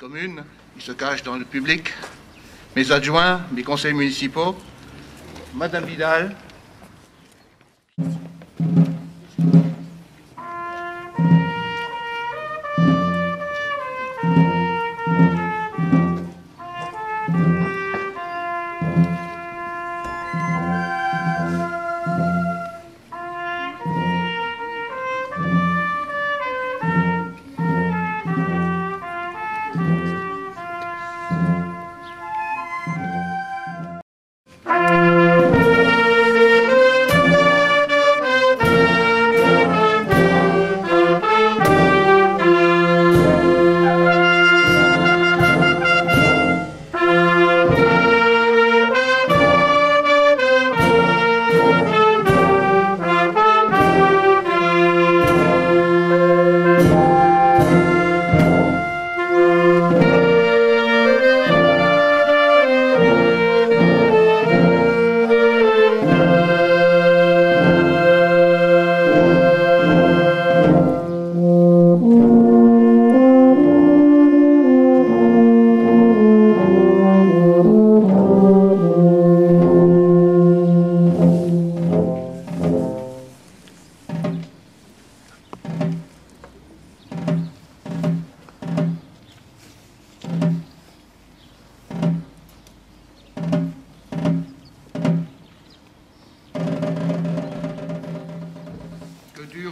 commune, ils se cachent dans le public, mes adjoints, mes conseils municipaux, Madame Vidal.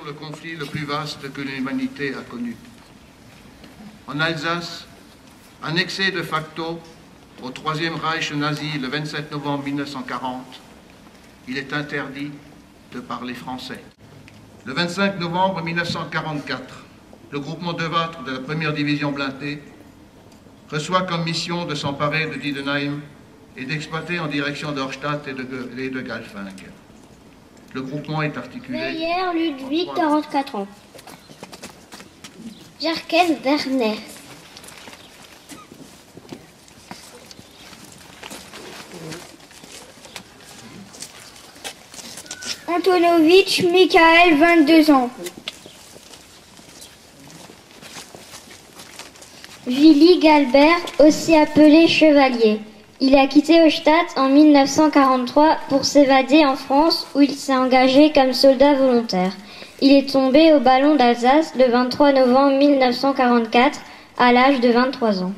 Le conflit le plus vaste que l'humanité a connu. En Alsace, annexé de facto au Troisième Reich nazi le 27 novembre 1940, il est interdit de parler français. Le 25 novembre 1944, le groupement de Wattre de la 1re division blindée reçoit comme mission de s'emparer de Diedenheim et d'exploiter en direction d'Orstadt et de Galfing. Le groupement est articulé. Meyer Ludwig, 44 ans. Jarken Werner. Antonovitch Michael, 22 ans. Willy Galbert, aussi appelé Chevalier. Il a quitté Auschwitz en 1943 pour s'évader en France où il s'est engagé comme soldat volontaire. Il est tombé au ballon d'Alsace le 23 novembre 1944 à l'âge de 23 ans.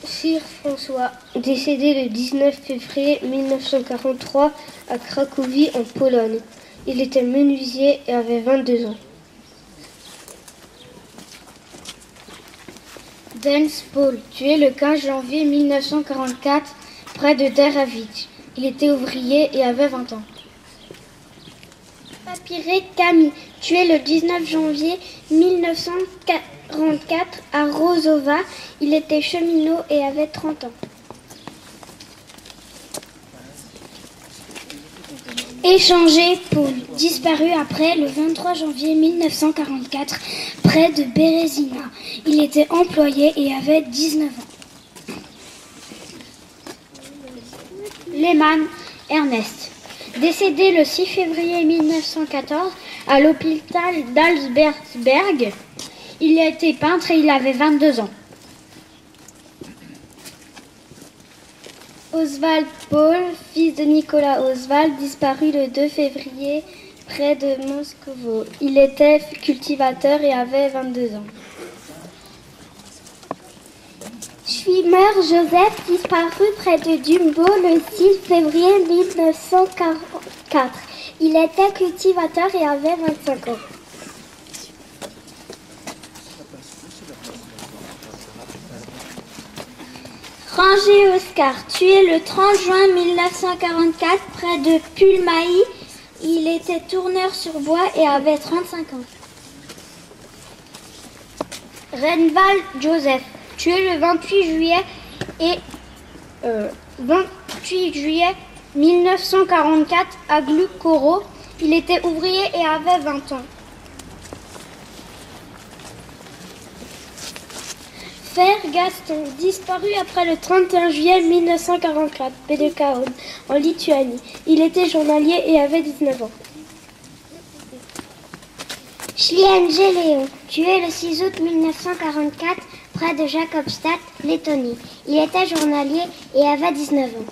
Sir François, décédé le 19 février 1943 à Cracovie en Pologne. Il était menuisier et avait 22 ans. Dens Paul, tué le 15 janvier 1944 près de Deravic. Il était ouvrier et avait 20 ans. Papiré Camille, tué le 19 janvier 1944 à Rozova. Il était cheminot et avait 30 ans. Échangé Paul, disparu après le 23 janvier 1944 près de Bérésina. Il était employé et avait 19 ans. Lehmann Ernest, décédé le 6 février 1914 à l'hôpital d'Alsberg. Il était peintre et il avait 22 ans. Oswald Paul, fils de Nicolas Oswald, disparu le 2 février près de Moscovo. Il était cultivateur et avait 22 ans. Schwimmer Joseph, disparu près de Dumbo le 6 février 1944. Il était cultivateur et avait 25 ans. Ranger Oscar, tué le 30 juin 1944 près de Pulmaï. Il était tourneur sur bois et avait 35 ans. Renval Joseph, tué le 28 juillet 1944 à Glucoro. Il était ouvrier et avait 20 ans. Fer Gaston, disparu après le 31 juillet 1944, Pédekaon, en Lituanie. Il était journalier et avait 19 ans. Schlienge Léon, tué le 6 août 1944 près de Jacobstadt, Lettonie. Il était journalier et avait 19 ans.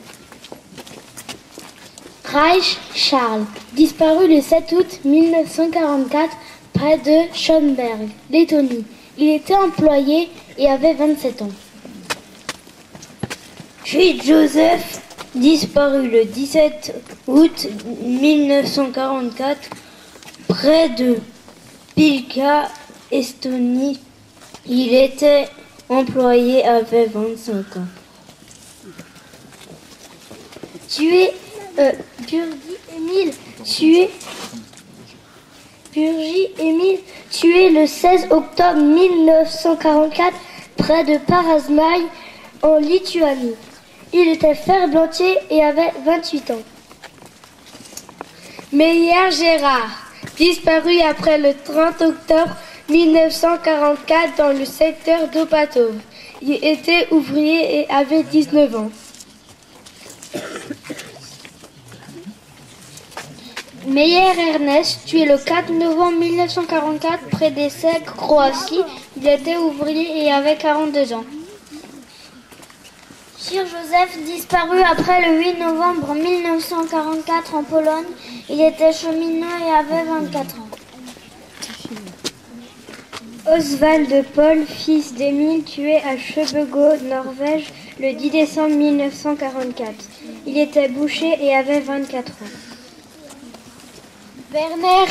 Reich Charles, disparu le 7 août 1944 près de Schönberg, Lettonie. Il était employé et avait 27 ans. Schmidt Joseph, disparu le 17 août 1944 près de Pilka, Estonie. Il était employé et avait 25 ans. Burgi Émile, tué le 16 octobre 1944 près de Parasmaï en Lituanie. Il était ferblantier et avait 28 ans. Meyer Gérard, disparu après le 30 octobre 1944 dans le secteur d'Opatov. Il était ouvrier et avait 19 ans. Meyer Ernest, tué le 4 novembre 1944 près des Sèvres, Croatie. Il était ouvrier et avait 42 ans. Sir Joseph, disparu après le 8 novembre 1944 en Pologne. Il était cheminot et avait 24 ans. Oswald Paul, fils d'Émile, tué à Chebego, Norvège, le 10 décembre 1944. Il était boucher et avait 24 ans. Werner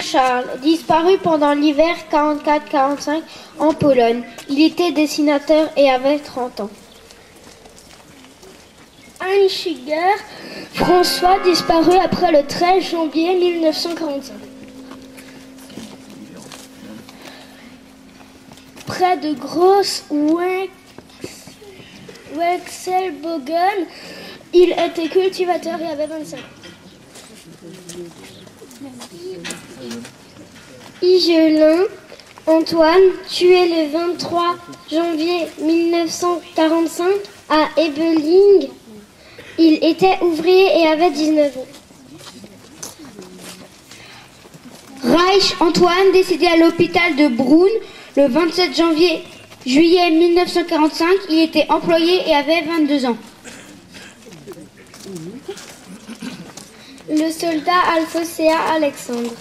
Charles, disparu pendant l'hiver 44-45 en Pologne. Il était dessinateur et avait 30 ans. Einziger François, disparu après le 13 janvier 1945. Près de Groß-Wexelbogen, il était cultivateur et avait 25 ans. Igelin Antoine, tué le 23 janvier 1945 à Ebeling. Il était ouvrier et avait 19 ans. Reich Antoine, décédé à l'hôpital de Brunn le 27 juillet 1945. Il était employé et avait 22 ans. Le soldat Alphocéa Alexandre.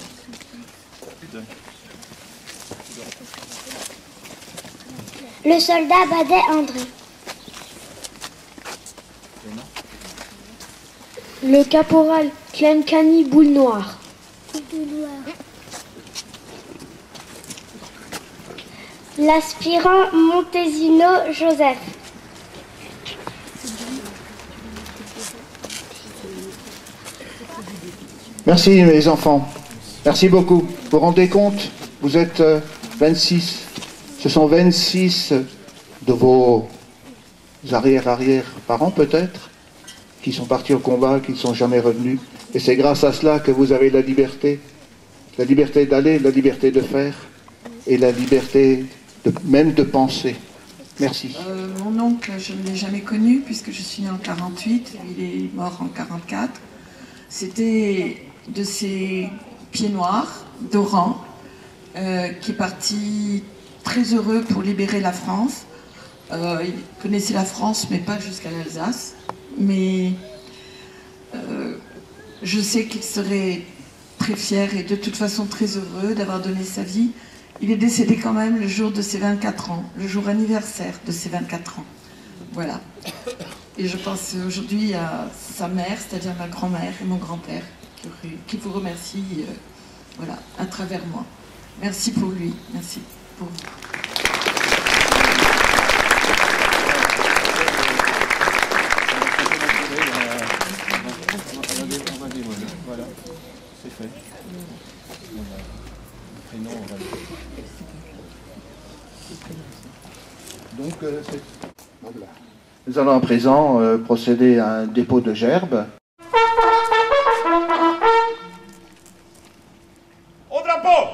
Le soldat Badet André. Le caporal Clencani Boule Noire. L'aspirant Montesino Joseph. Merci mes enfants, merci beaucoup. Vous vous rendez compte, vous êtes 26, ce sont 26 de vos arrière-arrière-parents peut-être, qui sont partis au combat, qui ne sont jamais revenus. Et c'est grâce à cela que vous avez la liberté d'aller, la liberté de faire, et la liberté même de penser. Merci. Mon oncle, je ne l'ai jamais connu, puisque je suis née en 48, il est mort en 44. C'était de ses pieds noirs, d'Oran, qui est parti très heureux pour libérer la France. Il connaissait la France, mais pas jusqu'à l'Alsace. Mais je sais qu'il serait très fier et de toute façon très heureux d'avoir donné sa vie. Il est décédé quand même le jour de ses 24 ans, le jour anniversaire de ses 24 ans. Voilà. Et je pense aujourd'hui à sa mère, c'est-à-dire ma grand-mère et mon grand-père, qui vous remercient voilà, à travers moi. Merci pour lui, merci pour vous. Voilà, c'est fait. Donc, voilà. Nous allons à présent procéder à un dépôt de gerbes. Au drapeau!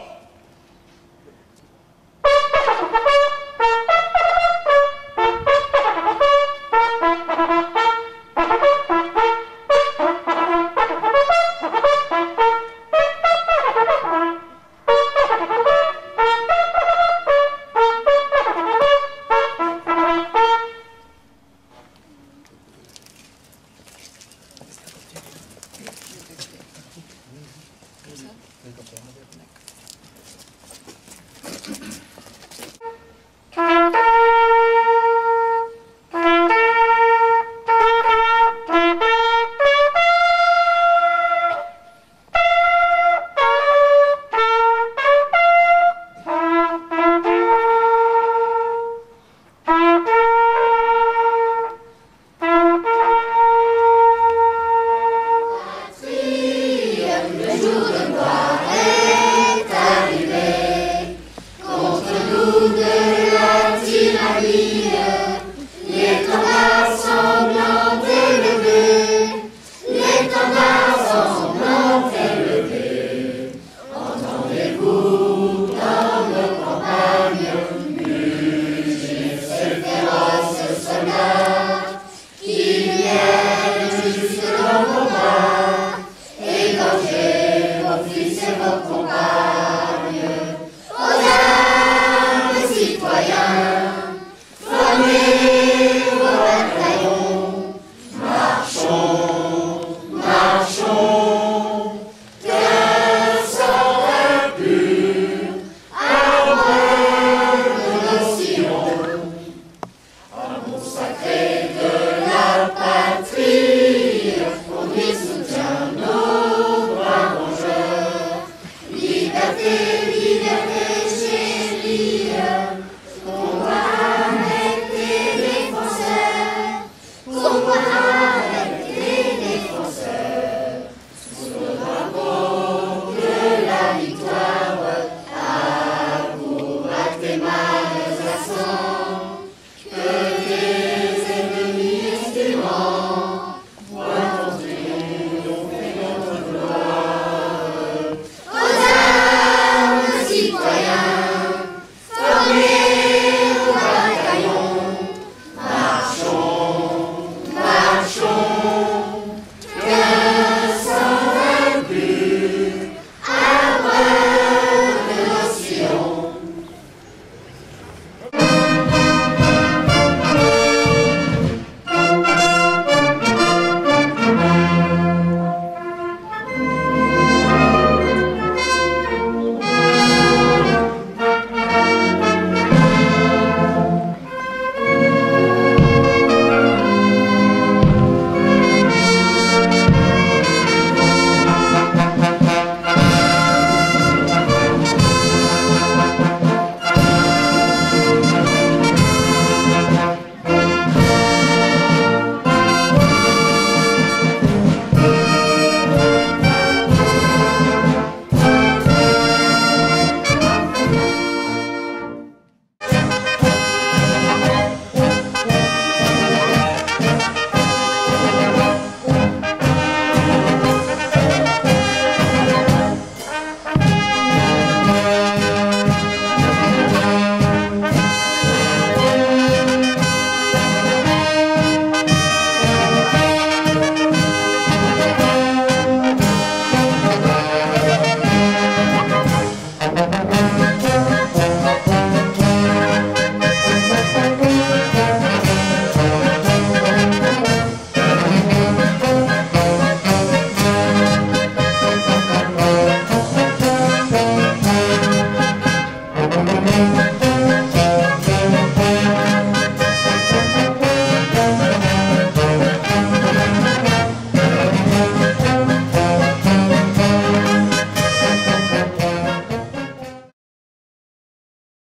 Amen.